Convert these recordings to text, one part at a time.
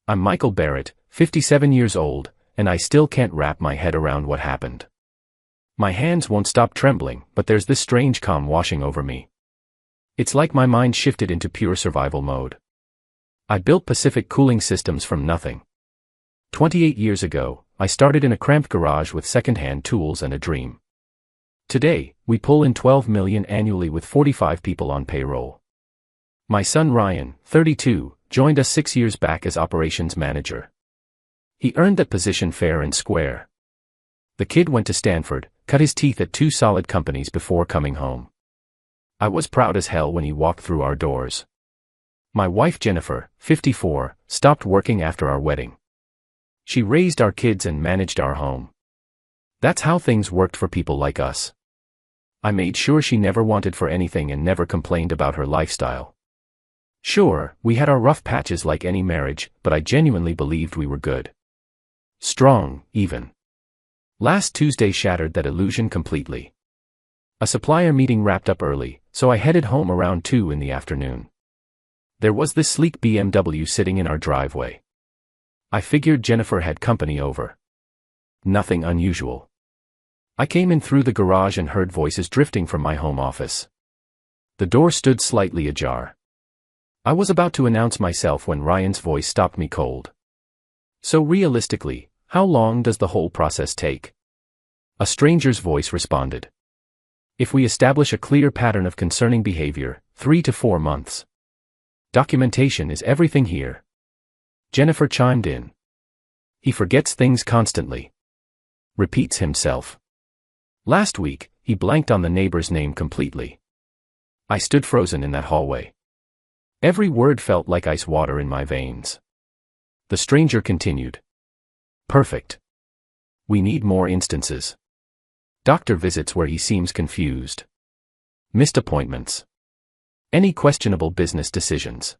I'm Michael Barrett, 57 years old, and I still can't wrap my head around what happened. My hands won't stop trembling, but there's this strange calm washing over me. It's like my mind shifted into pure survival mode. I built Pacific Cooling Systems from nothing. 28 years ago, I started in a cramped garage with second-hand tools and a dream. Today, we pull in $12 million annually with 45 people on payroll. My son Ryan, 32, joined us 6 years back as operations manager. He earned that position fair and square. The kid went to Stanford, cut his teeth at 2 solid companies before coming home. I was proud as hell when he walked through our doors. My wife Jennifer, 54, stopped working after our wedding. She raised our kids and managed our home. That's how things worked for people like us. I made sure she never wanted for anything and never complained about her lifestyle. Sure, we had our rough patches like any marriage, but I genuinely believed we were good. Strong, even. Last Tuesday shattered that illusion completely. A supplier meeting wrapped up early, so I headed home around 2 in the afternoon. There was this sleek BMW sitting in our driveway. I figured Jennifer had company over. Nothing unusual. I came in through the garage and heard voices drifting from my home office. The door stood slightly ajar. I was about to announce myself when Ryan's voice stopped me cold. So realistically, how long does the whole process take? A stranger's voice responded. If we establish a clear pattern of concerning behavior, 3 to 4 months. Documentation is everything here. Jennifer chimed in. He forgets things constantly. Repeats himself. Last week, he blanked on the neighbor's name completely. I stood frozen in that hallway. Every word felt like ice water in my veins. The stranger continued. Perfect. We need more instances. Doctor visits where he seems confused. Missed appointments. Any questionable business decisions.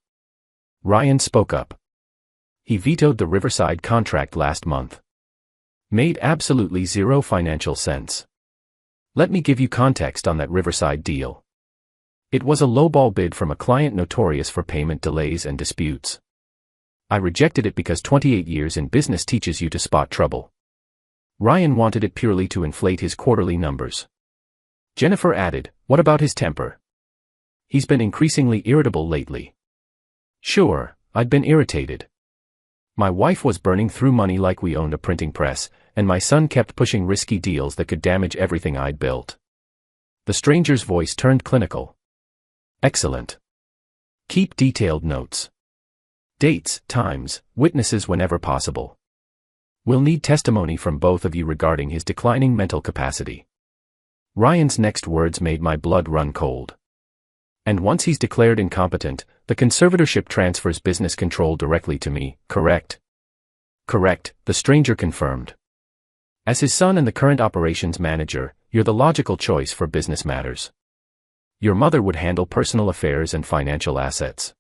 Ryan spoke up. He vetoed the Riverside contract last month. Made absolutely zero financial sense. Let me give you context on that Riverside deal. It was a lowball bid from a client notorious for payment delays and disputes. I rejected it because 28 years in business teaches you to spot trouble. Ryan wanted it purely to inflate his quarterly numbers. Jennifer added, what about his temper? He's been increasingly irritable lately. Sure, I'd been irritated. My wife was burning through money like we owned a printing press, and my son kept pushing risky deals that could damage everything I'd built. The stranger's voice turned clinical. Excellent. Keep detailed notes. Dates, times, witnesses whenever possible. We'll need testimony from both of you regarding his declining mental capacity. Ryan's next words made my blood run cold. And once he's declared incompetent, the conservatorship transfers business control directly to me, correct? Correct, the stranger confirmed. As his son and the current operations manager, you're the logical choice for business matters. Your mother would handle personal affairs and financial assets.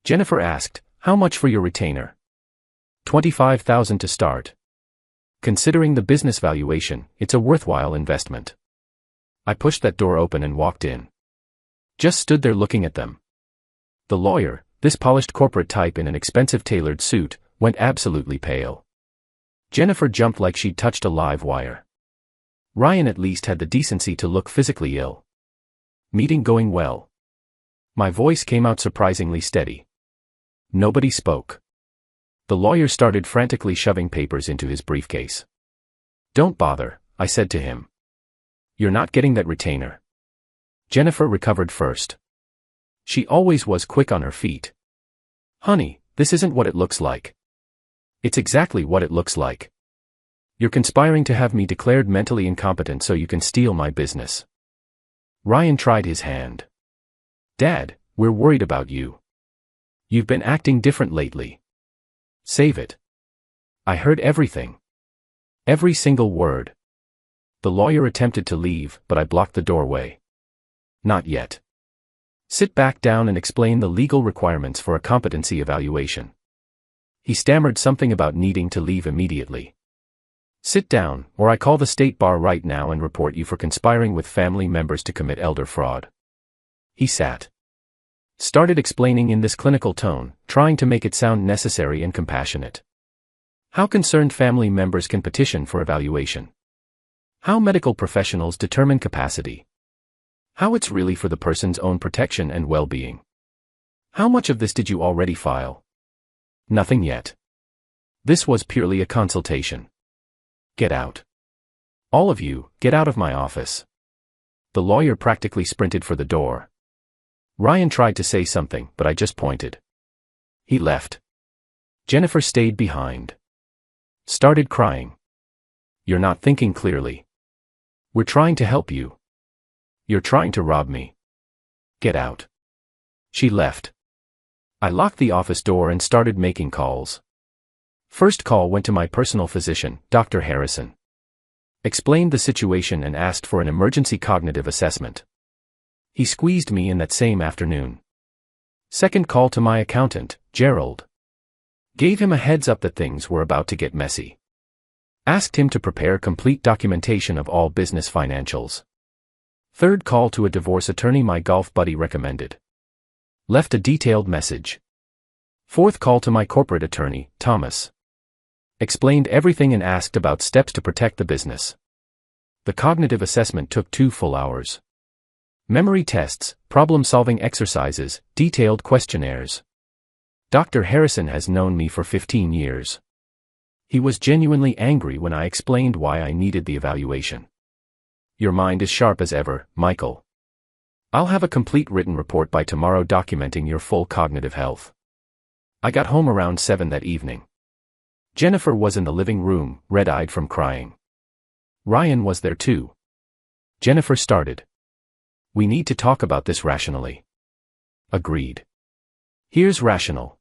Jennifer asked, how much for your retainer? $25,000 to start. Considering the business valuation, it's a worthwhile investment. I pushed that door open and walked in. Just stood there looking at them. The lawyer, this polished corporate type in an expensive tailored suit, went absolutely pale. Jennifer jumped like she'd touched a live wire. Ryan at least had the decency to look physically ill. Meeting going well. My voice came out surprisingly steady. Nobody spoke. The lawyer started frantically shoving papers into his briefcase. Don't bother, I said to him. You're not getting that retainer. Jennifer recovered first. She always was quick on her feet. Honey, this isn't what it looks like. It's exactly what it looks like. You're conspiring to have me declared mentally incompetent so you can steal my business. Ryan tried his hand. Dad, we're worried about you. You've been acting different lately. Save it. I heard everything. Every single word. The lawyer attempted to leave, but I blocked the doorway. Not yet. Sit back down and explain the legal requirements for a competency evaluation. He stammered something about needing to leave immediately. Sit down, or I call the state bar right now and report you for conspiring with family members to commit elder fraud. He sat. Started explaining in this clinical tone, trying to make it sound necessary and compassionate. How concerned family members can petition for evaluation. How medical professionals determine capacity. How it's really for the person's own protection and well-being. How much of this did you already file? Nothing yet. This was purely a consultation. Get out. All of you, get out of my office. The lawyer practically sprinted for the door. Ryan tried to say something, but I just pointed. He left. Jennifer stayed behind. Started crying. You're not thinking clearly. We're trying to help you. You're trying to rob me. Get out. She left. I locked the office door and started making calls. First call went to my personal physician, Dr. Harrison. Explained the situation and asked for an emergency cognitive assessment. He squeezed me in that same afternoon. Second call to my accountant, Gerald. Gave him a heads up that things were about to get messy. Asked him to prepare complete documentation of all business financials. Third call to a divorce attorney my golf buddy recommended. Left a detailed message. Fourth call to my corporate attorney, Thomas. Explained everything and asked about steps to protect the business. The cognitive assessment took 2 full hours. Memory tests, problem-solving exercises, detailed questionnaires. Dr. Harrison has known me for 15 years. He was genuinely angry when I explained why I needed the evaluation. Your mind is sharp as ever, Michael. I'll have a complete written report by tomorrow documenting your full cognitive health. I got home around 7 that evening. Jennifer was in the living room, red-eyed from crying. Ryan was there too. Jennifer started. We need to talk about this rationally. Agreed. Here's rational.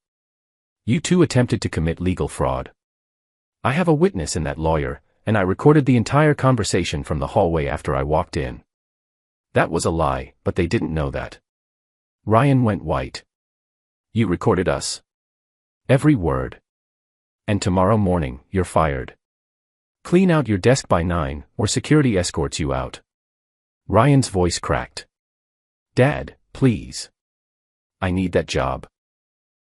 You two attempted to commit legal fraud. I have a witness in that lawyer, and I recorded the entire conversation from the hallway after I walked in. That was a lie, but they didn't know that. Ryan went white. You recorded us. Every word. And tomorrow morning, you're fired. Clean out your desk by 9, or security escorts you out. Ryan's voice cracked. Dad, please. I need that job.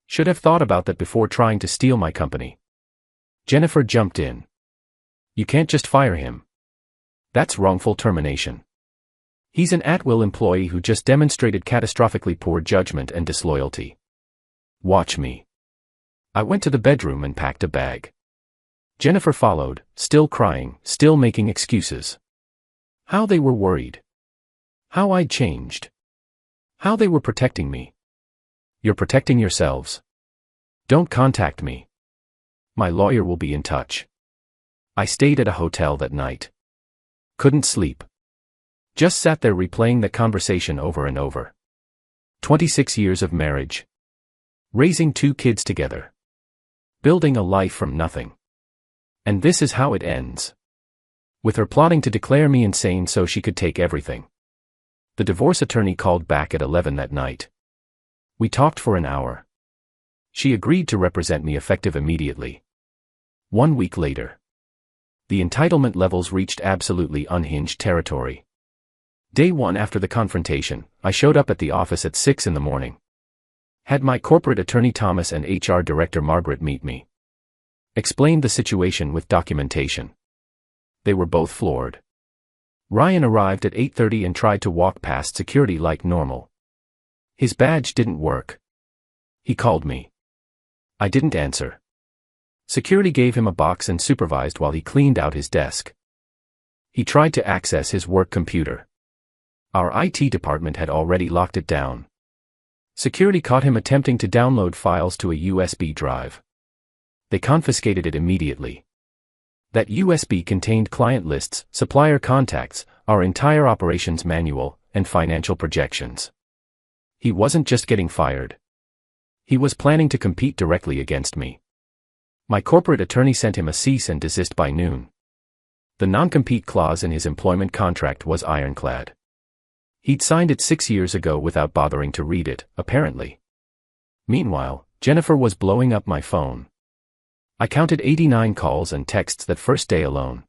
Should have thought about that before trying to steal my company. Jennifer jumped in. You can't just fire him. That's wrongful termination. He's an at-will employee who just demonstrated catastrophically poor judgment and disloyalty. Watch me. I went to the bedroom and packed a bag. Jennifer followed, still crying, still making excuses. How they were worried. How I'd changed. How they were protecting me. You're protecting yourselves. Don't contact me. My lawyer will be in touch. I stayed at a hotel that night. Couldn't sleep. Just sat there replaying that conversation over and over. 26 years of marriage. Raising 2 kids together. Building a life from nothing. And this is how it ends. With her plotting to declare me insane so she could take everything. The divorce attorney called back at 11 that night. We talked for an hour. She agreed to represent me effective immediately. 1 week later. The entitlement levels reached absolutely unhinged territory. Day 1 after the confrontation, I showed up at the office at 6 in the morning. Had my corporate attorney Thomas and HR director Margaret meet me. Explained the situation with documentation. They were both floored. Ryan arrived at 8:30 and tried to walk past security like normal. His badge didn't work. He called me. I didn't answer. Security gave him a box and supervised while he cleaned out his desk. He tried to access his work computer. Our IT department had already locked it down. Security caught him attempting to download files to a USB drive. They confiscated it immediately. That USB contained client lists, supplier contacts, our entire operations manual, and financial projections. He wasn't just getting fired. He was planning to compete directly against me. My corporate attorney sent him a cease and desist by noon. The non-compete clause in his employment contract was ironclad. He'd signed it 6 years ago without bothering to read it, apparently. Meanwhile, Jennifer was blowing up my phone. I counted 89 calls and texts that first day alone.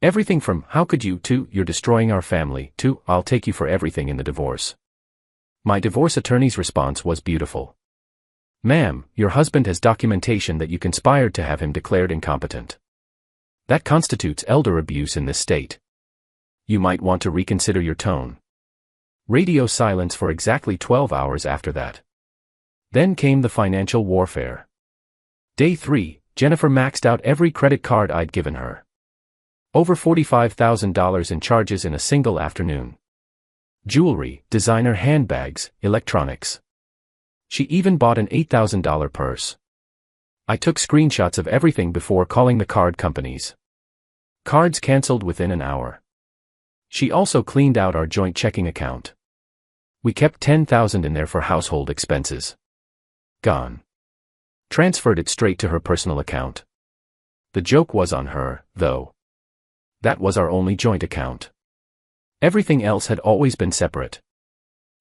Everything from, how could you, to, you're destroying our family, to, I'll take you for everything in the divorce. My divorce attorney's response was beautiful. Ma'am, your husband has documentation that you conspired to have him declared incompetent. That constitutes elder abuse in this state. You might want to reconsider your tone. Radio silence for exactly 12 hours after that. Then came the financial warfare. Day 3, Jennifer maxed out every credit card I'd given her. Over $45,000 in charges in a single afternoon. Jewelry, designer handbags, electronics. She even bought an $8,000 purse. I took screenshots of everything before calling the card companies. Cards canceled within an hour. She also cleaned out our joint checking account. We kept $10,000 in there for household expenses. Gone. Transferred it straight to her personal account. The joke was on her, though. That was our only joint account. Everything else had always been separate.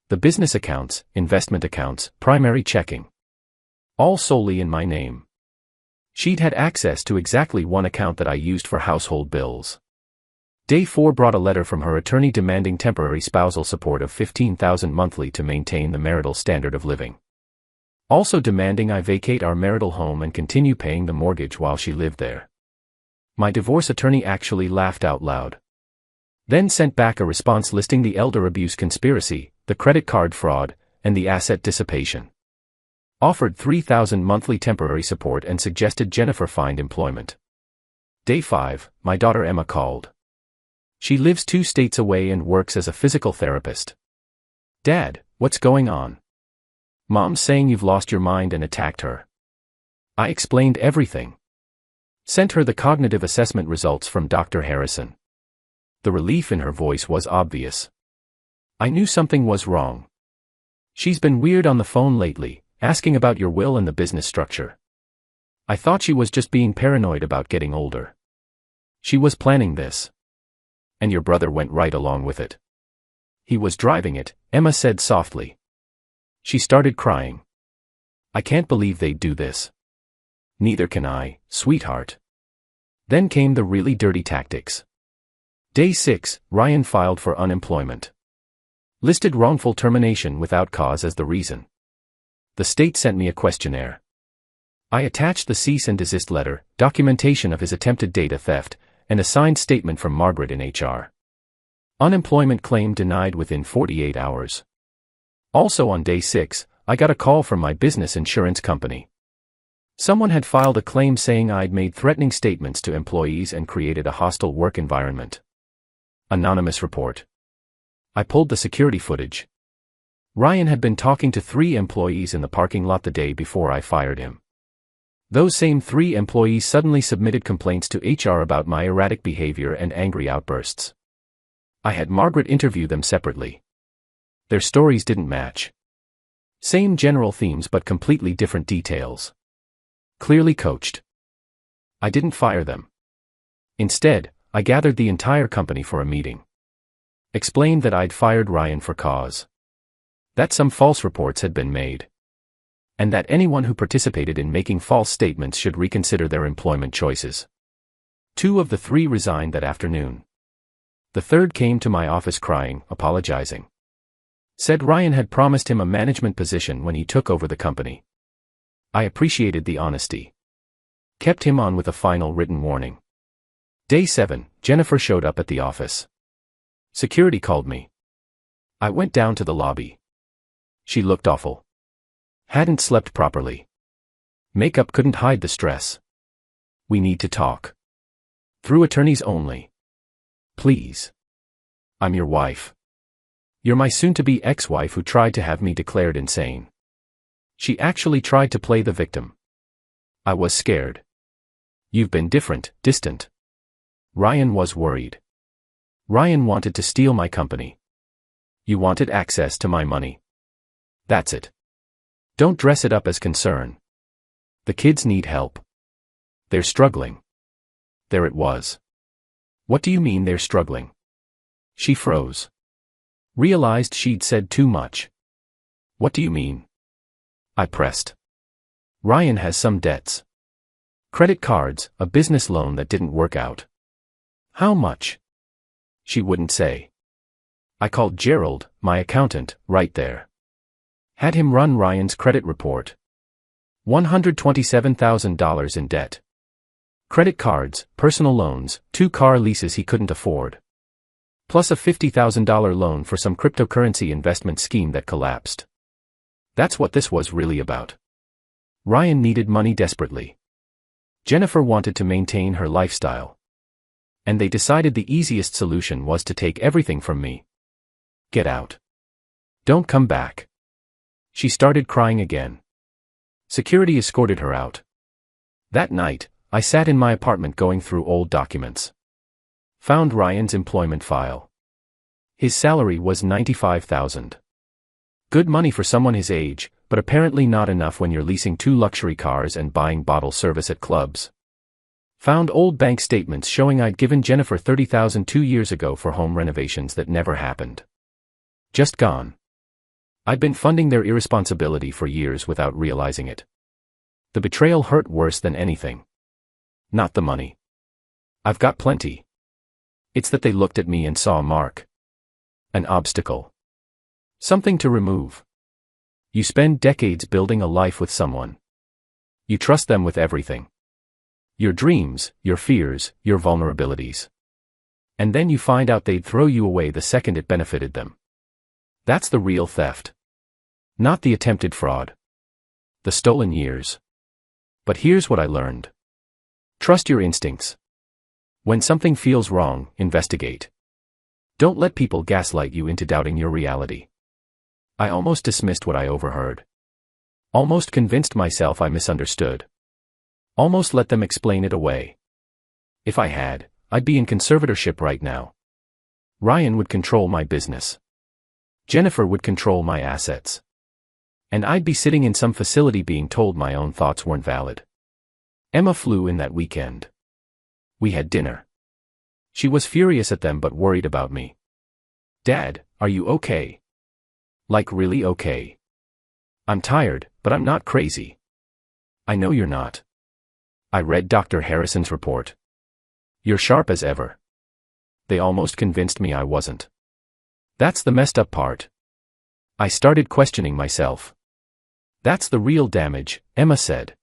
The business accounts, investment accounts, primary checking. All solely in my name. She'd had access to exactly one account that I used for household bills. Day 4 brought a letter from her attorney demanding temporary spousal support of $15,000 monthly to maintain the marital standard of living. Also demanding I vacate our marital home and continue paying the mortgage while she lived there. My divorce attorney actually laughed out loud. Then sent back a response listing the elder abuse conspiracy, the credit card fraud, and the asset dissipation. Offered $3,000 monthly temporary support and suggested Jennifer find employment. Day 5, my daughter Emma called. She lives 2 states away and works as a physical therapist. Dad, what's going on? Mom's saying you've lost your mind and attacked her. I explained everything. Sent her the cognitive assessment results from Dr. Harrison. The relief in her voice was obvious. I knew something was wrong. She's been weird on the phone lately, asking about your will and the business structure. I thought she was just being paranoid about getting older. She was planning this. And your brother went right along with it. He was driving it, Emma said softly. She started crying. I can't believe they'd do this. Neither can I, sweetheart. Then came the really dirty tactics. Day 6, Ryan filed for unemployment. Listed wrongful termination without cause as the reason. The state sent me a questionnaire. I attached the cease and desist letter, documentation of his attempted data theft, and a signed statement from Margaret in HR. Unemployment claim denied within 48 hours. Also on day 6, I got a call from my business insurance company. Someone had filed a claim saying I'd made threatening statements to employees and created a hostile work environment. Anonymous report. I pulled the security footage. Ryan had been talking to 3 employees in the parking lot the day before I fired him. Those same 3 employees suddenly submitted complaints to HR about my erratic behavior and angry outbursts. I had Margaret interview them separately. Their stories didn't match. Same general themes but completely different details. Clearly coached. I didn't fire them. Instead, I gathered the entire company for a meeting. Explained that I'd fired Ryan for cause. That some false reports had been made. And that anyone who participated in making false statements should reconsider their employment choices. 2 of the 3 resigned that afternoon. The 3rd came to my office crying, apologizing. Said Ryan had promised him a management position when he took over the company. I appreciated the honesty. Kept him on with a final written warning. Day 7, Jennifer showed up at the office. Security called me. I went down to the lobby. She looked awful. Hadn't slept properly. Makeup couldn't hide the stress. We need to talk. Through attorneys only. Please. I'm your wife. You're my soon-to-be ex-wife who tried to have me declared insane. She actually tried to play the victim. I was scared. You've been different, distant. Ryan was worried. Ryan wanted to steal my company. You wanted access to my money. That's it. Don't dress it up as concern. The kids need help. They're struggling. There it was. What do you mean they're struggling? She froze. Realized she'd said too much. What do you mean? I pressed. Ryan has some debts. Credit cards, a business loan that didn't work out. How much? She wouldn't say. I called Gerald, my accountant, right there. Had him run Ryan's credit report. $127,000 in debt. Credit cards, personal loans, 2 car leases he couldn't afford. Plus a $50,000 loan for some cryptocurrency investment scheme that collapsed. That's what this was really about. Ryan needed money desperately. Jennifer wanted to maintain her lifestyle. And they decided the easiest solution was to take everything from me. Get out. Don't come back. She started crying again. Security escorted her out. That night, I sat in my apartment going through old documents. Found Ryan's employment file. His salary was $95,000. Good money for someone his age, but apparently not enough when you're leasing 2 luxury cars and buying bottle service at clubs. Found old bank statements showing I'd given Jennifer $30,000 2 years ago for home renovations that never happened. Just gone. I'd been funding their irresponsibility for years without realizing it. The betrayal hurt worse than anything. Not the money. I've got plenty. It's that they looked at me and saw a mark. An obstacle. Something to remove. You spend decades building a life with someone. You trust them with everything. Your dreams, your fears, your vulnerabilities. And then you find out they'd throw you away the second it benefited them. That's the real theft. Not the attempted fraud. The stolen years. But here's what I learned. Trust your instincts. When something feels wrong, investigate. Don't let people gaslight you into doubting your reality. I almost dismissed what I overheard. Almost convinced myself I misunderstood. Almost let them explain it away. If I had, I'd be in conservatorship right now. Ryan would control my business. Jennifer would control my assets. And I'd be sitting in some facility being told my own thoughts weren't valid. Emma flew in that weekend. We had dinner. She was furious at them but worried about me. Dad, are you okay? Like really okay? I'm tired, but I'm not crazy. I know you're not. I read Dr. Harrison's report. You're sharp as ever. They almost convinced me I wasn't. That's the messed up part. I started questioning myself. That's the real damage, Emma said.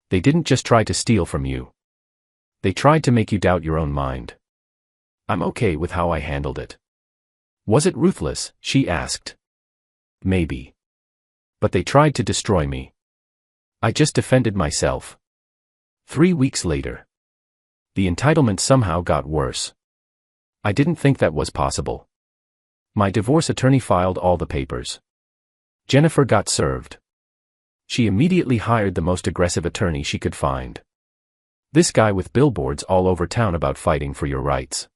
They didn't just try to steal from you. They tried to make you doubt your own mind. I'm okay with how I handled it. Was it ruthless? She asked. Maybe. But they tried to destroy me. I just defended myself. 3 weeks later. The entitlement somehow got worse. I didn't think that was possible. My divorce attorney filed all the papers. Jennifer got served. She immediately hired the most aggressive attorney she could find. This guy with billboards all over town about fighting for your rights.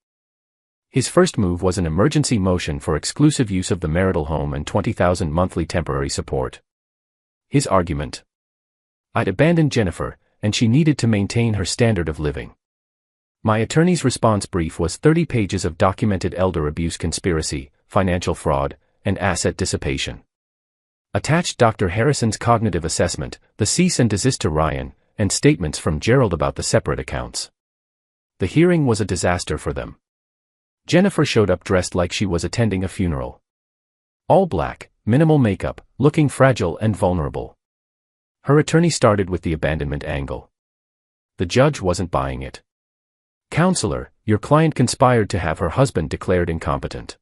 His first move was an emergency motion for exclusive use of the marital home and $20,000 monthly temporary support. His argument. I'd abandoned Jennifer, and she needed to maintain her standard of living. My attorney's response brief was 30 pages of documented elder abuse conspiracy, financial fraud, and asset dissipation. Attached Dr. Harrison's cognitive assessment, the cease and desist to Ryan, and statements from Gerald about the separate accounts. The hearing was a disaster for them. Jennifer showed up dressed like she was attending a funeral. All black, minimal makeup, looking fragile and vulnerable. Her attorney started with the abandonment angle. The judge wasn't buying it. Counselor, your client conspired to have her husband declared incompetent.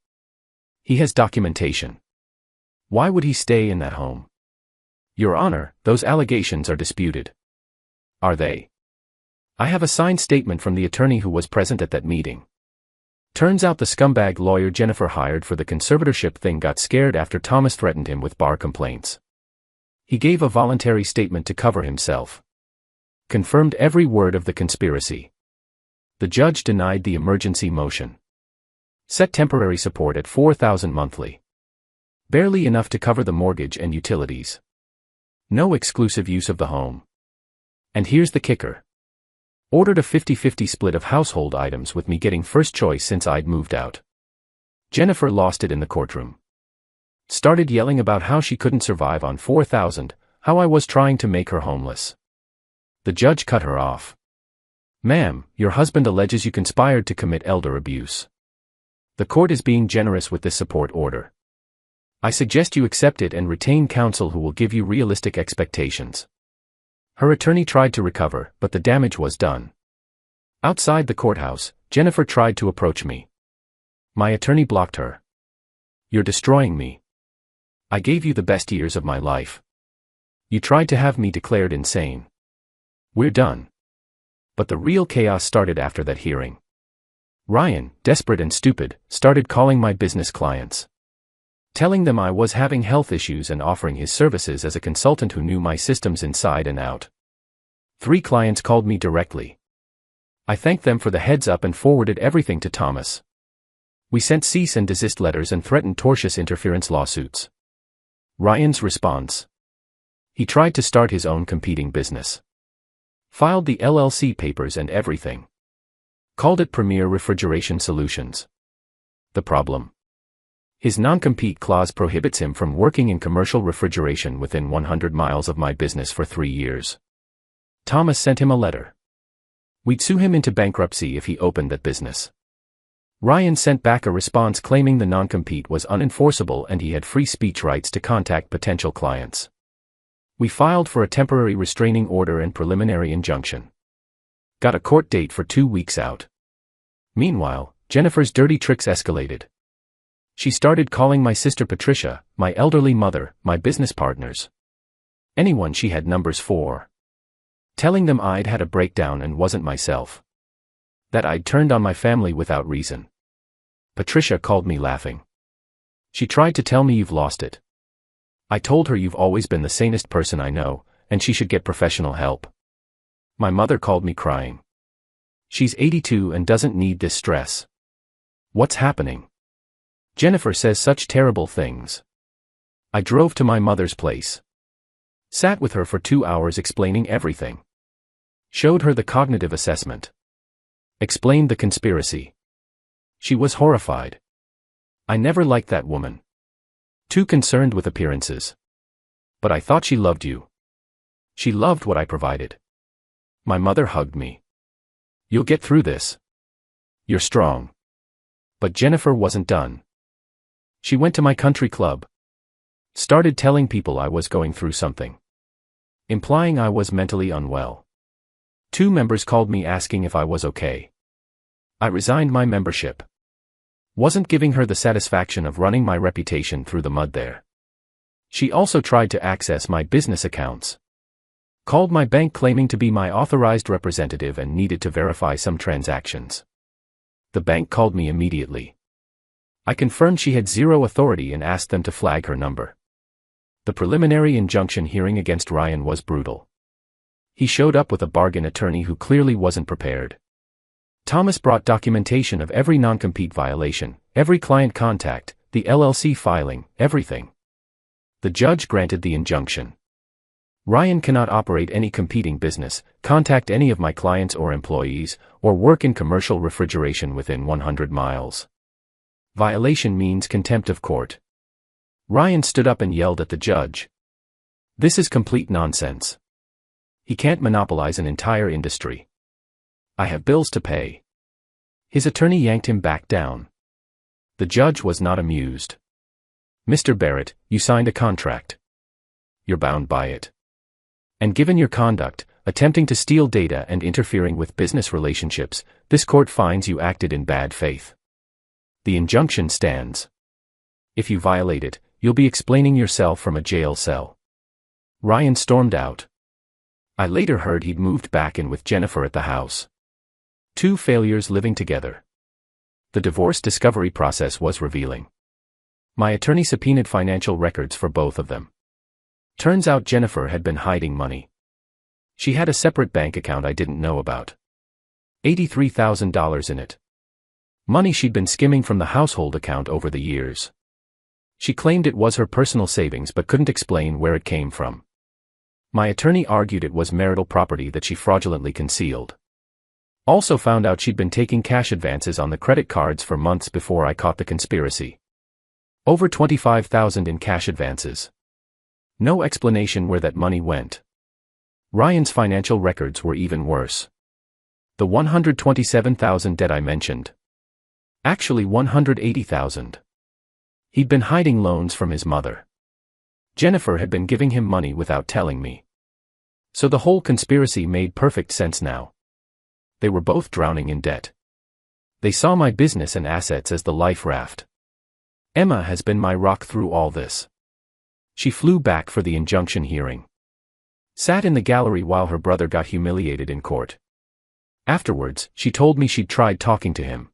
He has documentation. Why would he stay in that home? Your Honor, those allegations are disputed. Are they? I have a signed statement from the attorney who was present at that meeting. Turns out the scumbag lawyer Jennifer hired for the conservatorship thing got scared after Thomas threatened him with bar complaints. He gave a voluntary statement to cover himself. Confirmed every word of the conspiracy. The judge denied the emergency motion. Set temporary support at $4,000 monthly. Barely enough to cover the mortgage and utilities. No exclusive use of the home. And here's the kicker. Ordered a 50-50 split of household items with me getting first choice since I'd moved out. Jennifer lost it in the courtroom. Started yelling about how she couldn't survive on $4,000, how I was trying to make her homeless. The judge cut her off. Ma'am, your husband alleges you conspired to commit elder abuse. The court is being generous with this support order. I suggest you accept it and retain counsel who will give you realistic expectations. Her attorney tried to recover, but the damage was done. Outside the courthouse, Jennifer tried to approach me. My attorney blocked her. You're destroying me. I gave you the best years of my life. You tried to have me declared insane. We're done. But the real chaos started after that hearing. Ryan, desperate and stupid, started calling my business clients, telling them I was having health issues and offering his services as a consultant who knew my systems inside and out. 3 clients called me directly. I thanked them for the heads up and forwarded everything to Thomas. We sent cease and desist letters and threatened tortious interference lawsuits. Ryan's response: he tried to start his own competing business. Filed the LLC papers and everything. Called it Premier Refrigeration Solutions. The problem: his non-compete clause prohibits him from working in commercial refrigeration within 100 miles of my business for 3 years. Thomas sent him a letter. We'd sue him into bankruptcy if he opened that business. Ryan sent back a response claiming the non-compete was unenforceable and he had free speech rights to contact potential clients. We filed for a temporary restraining order and preliminary injunction. Got a court date for 2 weeks out. Meanwhile, Jennifer's dirty tricks escalated. She started calling my sister Patricia, my elderly mother, my business partners. Anyone she had numbers for. Telling them I'd had a breakdown and wasn't myself. That I'd turned on my family without reason. Patricia called me laughing. She tried to tell me you've lost it. I told her you've always been the sanest person I know, and she should get professional help. My mother called me crying. She's 82 and doesn't need this stress. What's happening? Jennifer says such terrible things. I drove to my mother's place. Sat with her for 2 hours explaining everything. Showed her the cognitive assessment. Explained the conspiracy. She was horrified. I never liked that woman. Too concerned with appearances. But I thought she loved you. She loved what I provided. My mother hugged me. You'll get through this. You're strong. But Jennifer wasn't done. She went to my country club. Started telling people I was going through something. Implying I was mentally unwell. 2 members called me asking if I was okay. I resigned my membership. Wasn't giving her the satisfaction of running my reputation through the mud there. She also tried to access my business accounts. Called my bank claiming to be my authorized representative and needed to verify some transactions. The bank called me immediately. I confirmed she had 0 authority and asked them to flag her number. The preliminary injunction hearing against Ryan was brutal. He showed up with a bargain attorney who clearly wasn't prepared. Thomas brought documentation of every non-compete violation, every client contact, the LLC filing, everything. The judge granted the injunction. Ryan cannot operate any competing business, contact any of my clients or employees, or work in commercial refrigeration within 100 miles. Violation means contempt of court. Ryan stood up and yelled at the judge. This is complete nonsense. He can't monopolize an entire industry. I have bills to pay. His attorney yanked him back down. The judge was not amused. Mr. Barrett, you signed a contract. You're bound by it. And given your conduct, attempting to steal data and interfering with business relationships, this court finds you acted in bad faith. The injunction stands. If you violate it, you'll be explaining yourself from a jail cell. Ryan stormed out. I later heard he'd moved back in with Jennifer at the house. 2 failures living together. The divorce discovery process was revealing. My attorney subpoenaed financial records for both of them. Turns out Jennifer had been hiding money. She had a separate bank account I didn't know about. $83,000 in it. Money she'd been skimming from the household account over the years. She claimed it was her personal savings but couldn't explain where it came from. My attorney argued it was marital property that she fraudulently concealed. Also found out she'd been taking cash advances on the credit cards for months before I caught the conspiracy. Over $25,000 in cash advances. No explanation where that money went. Ryan's financial records were even worse. The $127,000 debt I mentioned. Actually $180,000. He'd been hiding loans from his mother. Jennifer had been giving him money without telling me. So the whole conspiracy made perfect sense now. They were both drowning in debt. They saw my business and assets as the life raft. Emma has been my rock through all this. She flew back for the injunction hearing. Sat in the gallery while her brother got humiliated in court. Afterwards, she told me she'd tried talking to him.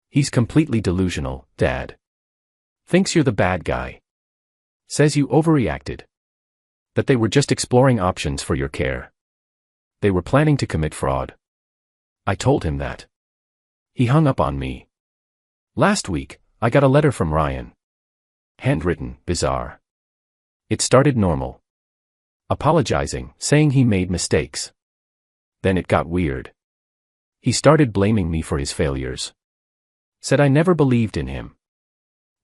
He's completely delusional, Dad. Thinks you're the bad guy. Says you overreacted. That they were just exploring options for your care. They were planning to commit fraud. I told him that. He hung up on me. Last week, I got a letter from Ryan. Handwritten, bizarre. It started normal. Apologizing, saying he made mistakes. Then it got weird. He started blaming me for his failures. Said I never believed in him.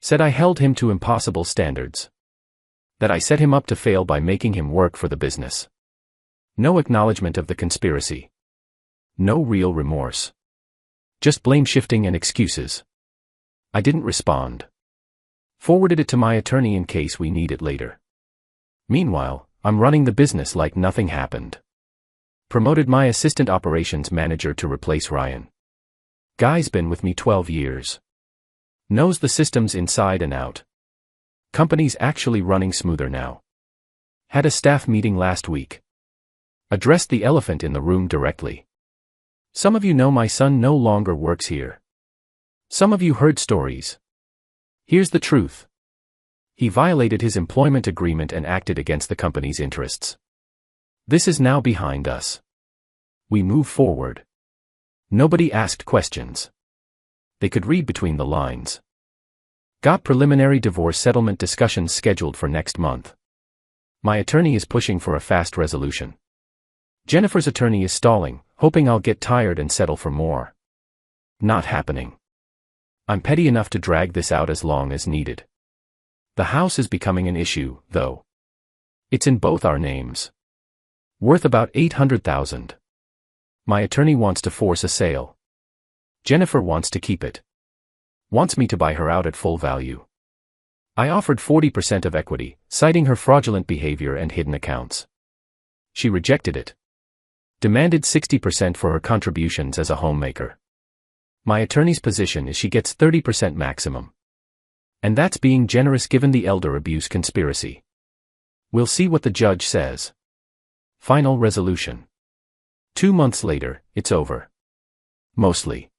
Said I held him to impossible standards. That I set him up to fail by making him work for the business. No acknowledgement of the conspiracy. No real remorse. Just blame shifting and excuses. I didn't respond. Forwarded it to my attorney in case we need it later. Meanwhile, I'm running the business like nothing happened. Promoted my assistant operations manager to replace Ryan. Guy's been with me 12 years. Knows the systems inside and out. Company's actually running smoother now. Had a staff meeting last week. Addressed the elephant in the room directly. Some of you know my son no longer works here. Some of you heard stories. Here's the truth. He violated his employment agreement and acted against the company's interests. This is now behind us. We move forward. Nobody asked questions. They could read between the lines. Got preliminary divorce settlement discussions scheduled for next month. My attorney is pushing for a fast resolution. Jennifer's attorney is stalling, hoping I'll get tired and settle for more. Not happening. I'm petty enough to drag this out as long as needed. The house is becoming an issue, though. It's in both our names. Worth about $800,000. My attorney wants to force a sale. Jennifer wants to keep it. Wants me to buy her out at full value. I offered 40% of equity, citing her fraudulent behavior and hidden accounts. She rejected it. Demanded 60% for her contributions as a homemaker. My attorney's position is she gets 30% maximum. And that's being generous given the elder abuse conspiracy. We'll see what the judge says. Final resolution. 2 months later, it's over. Mostly.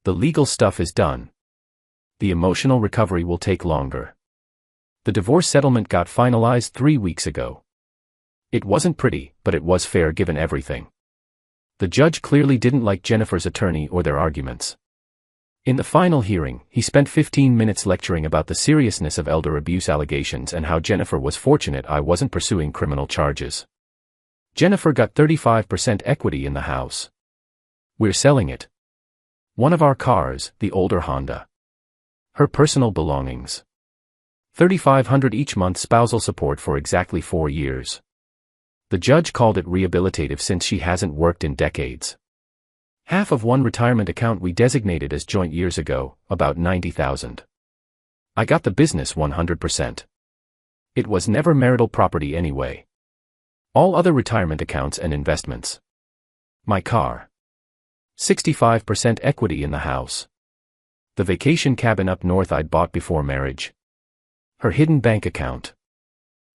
The legal stuff is done. The emotional recovery will take longer. The divorce settlement got finalized 3 weeks ago. It wasn't pretty, but it was fair given everything. The judge clearly didn't like Jennifer's attorney or their arguments. In the final hearing, he spent 15 minutes lecturing about the seriousness of elder abuse allegations and how Jennifer was fortunate I wasn't pursuing criminal charges. Jennifer got 35% equity in the house. We're selling it. One of our cars, the older Honda. Her personal belongings. $3,500 each month spousal support for exactly 4 years. The judge called it rehabilitative since she hasn't worked in decades. Half of one retirement account we designated as joint years ago, about $90,000. I got the business 100%. It was never marital property anyway. All other retirement accounts and investments. My car. 65% equity in the house. The vacation cabin up north I'd bought before marriage. Her hidden bank account.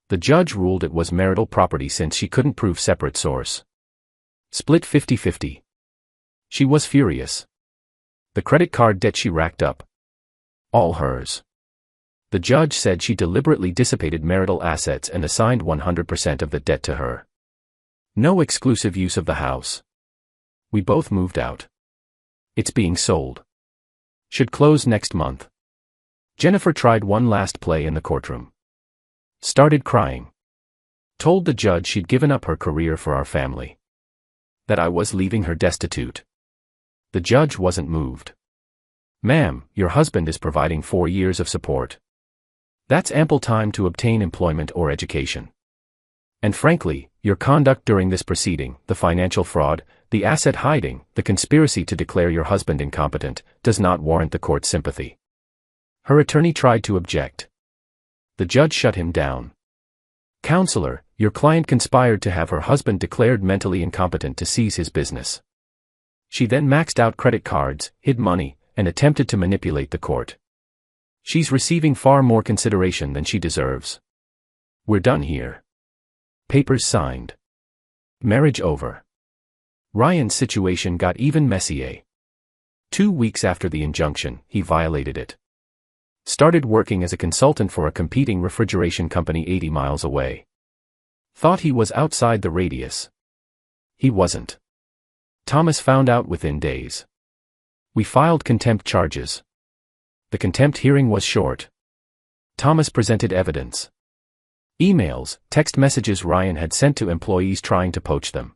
The judge ruled it was marital property since she couldn't prove separate source. Split 50-50. She was furious. The credit card debt she racked up. All hers. The judge said she deliberately dissipated marital assets and assigned 100% of the debt to her. No exclusive use of the house. We both moved out. It's being sold. Should close next month. Jennifer tried one last play in the courtroom. Started crying. Told the judge she'd given up her career for our family. That I was leaving her destitute. The judge wasn't moved. Ma'am, your husband is providing 4 years of support. That's ample time to obtain employment or education. And frankly, your conduct during this proceeding, the financial fraud, the asset hiding, the conspiracy to declare your husband incompetent, does not warrant the court's sympathy. Her attorney tried to object. The judge shut him down. "Counselor, your client conspired to have her husband declared mentally incompetent to seize his business. She then maxed out credit cards, hid money, and attempted to manipulate the court. She's receiving far more consideration than she deserves. We're done here." Papers signed. Marriage over. Ryan's situation got even messier. 2 weeks after the injunction, he violated it. Started working as a consultant for a competing refrigeration company 80 miles away. Thought he was outside the radius. He wasn't. Thomas found out within days. We filed contempt charges. The contempt hearing was short. Thomas presented evidence. Emails, text messages Ryan had sent to employees trying to poach them.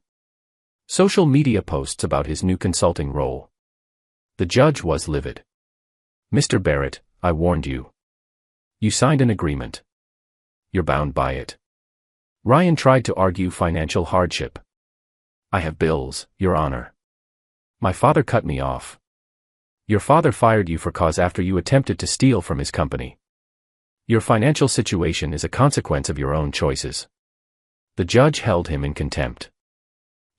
Social media posts about his new consulting role. The judge was livid. "Mr. Barrett, I warned you. You signed an agreement. You're bound by it." Ryan tried to argue financial hardship. "I have bills, Your Honor. My father cut me off. Your father fired you for cause after you attempted to steal from his company. Your financial situation is a consequence of your own choices." The judge held him in contempt.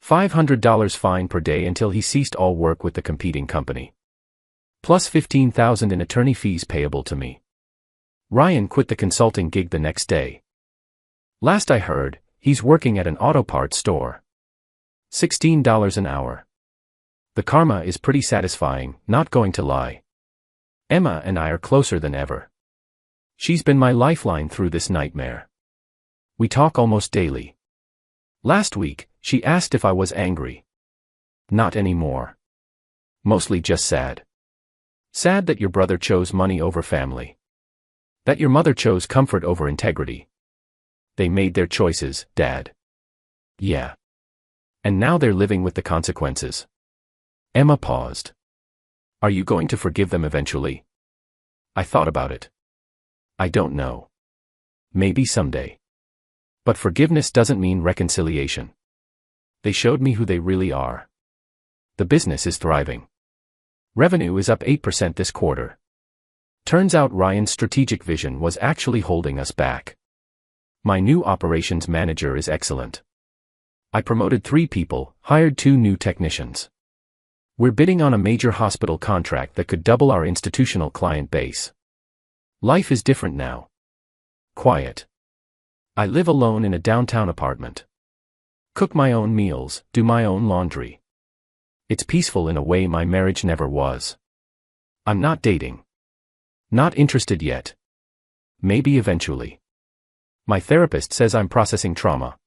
$500 fine per day until he ceased all work with the competing company. Plus $15,000 in attorney fees payable to me. Ryan quit the consulting gig the next day. Last I heard, he's working at an auto parts store. $16 an hour. The karma is pretty satisfying, not going to lie. Emma and I are closer than ever. She's been my lifeline through this nightmare. We talk almost daily. Last week, she asked if I was angry. Not anymore. Mostly just sad. Sad that your brother chose money over family. That your mother chose comfort over integrity. They made their choices, Dad. Yeah. And now they're living with the consequences. Emma paused. Are you going to forgive them eventually? I thought about it. I don't know. Maybe someday. But forgiveness doesn't mean reconciliation. They showed me who they really are. The business is thriving. Revenue is up 8% this quarter. Turns out Ryan's strategic vision was actually holding us back. My new operations manager is excellent. I promoted 3 people, hired 2 new technicians. We're bidding on a major hospital contract that could double our institutional client base. Life is different now. Quiet. I live alone in a downtown apartment. Cook my own meals, do my own laundry. It's peaceful in a way my marriage never was. I'm not dating. Not interested yet. Maybe eventually. My therapist says I'm processing trauma.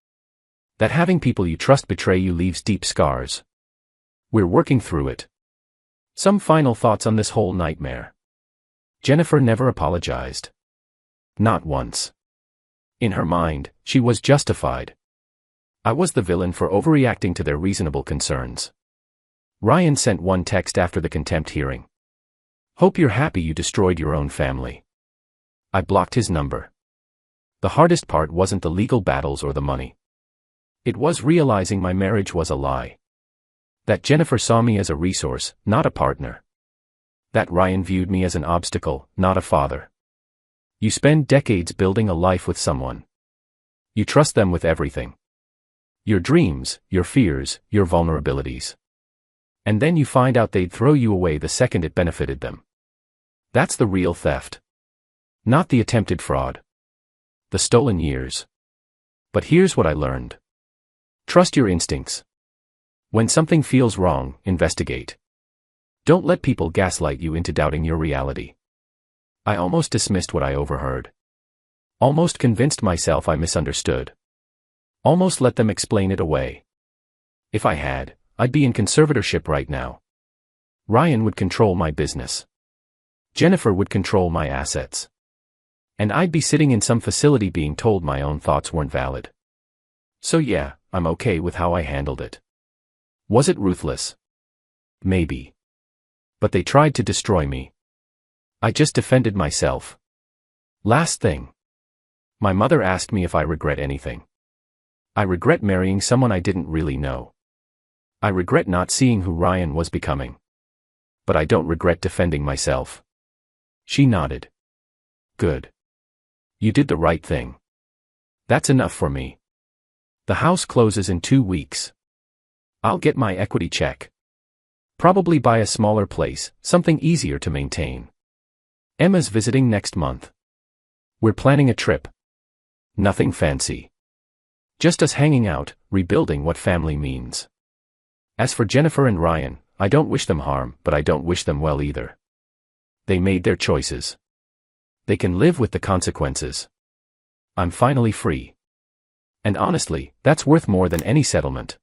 That having people you trust betray you leaves deep scars. We're working through it. Some final thoughts on this whole nightmare. Jennifer never apologized. Not once. In her mind, she was justified. I was the villain for overreacting to their reasonable concerns. Ryan sent one text after the contempt hearing. Hope you're happy you destroyed your own family. I blocked his number. The hardest part wasn't the legal battles or the money. It was realizing my marriage was a lie. That Jennifer saw me as a resource, not a partner. That Ryan viewed me as an obstacle, not a father. You spend decades building a life with someone. You trust them with everything. Your dreams, your fears, your vulnerabilities. And then you find out they'd throw you away the second it benefited them. That's the real theft. Not the attempted fraud. The stolen years. But here's what I learned. Trust your instincts. When something feels wrong, investigate. Don't let people gaslight you into doubting your reality. I almost dismissed what I overheard. Almost convinced myself I misunderstood. Almost let them explain it away. If I had, I'd be in conservatorship right now. Ryan would control my business. Jennifer would control my assets. And I'd be sitting in some facility being told my own thoughts weren't valid. So yeah, I'm okay with how I handled it. Was it ruthless? Maybe. But they tried to destroy me. I just defended myself. Last thing. My mother asked me if I regret anything. I regret marrying someone I didn't really know. I regret not seeing who Ryan was becoming. But I don't regret defending myself. She nodded. Good. You did the right thing. That's enough for me. The house closes in 2 weeks. I'll get my equity check. Probably buy a smaller place, something easier to maintain. Emma's visiting next month. We're planning a trip. Nothing fancy. Just us hanging out, rebuilding what family means. As for Jennifer and Ryan, I don't wish them harm, but I don't wish them well either. They made their choices. They can live with the consequences. I'm finally free. And honestly, that's worth more than any settlement.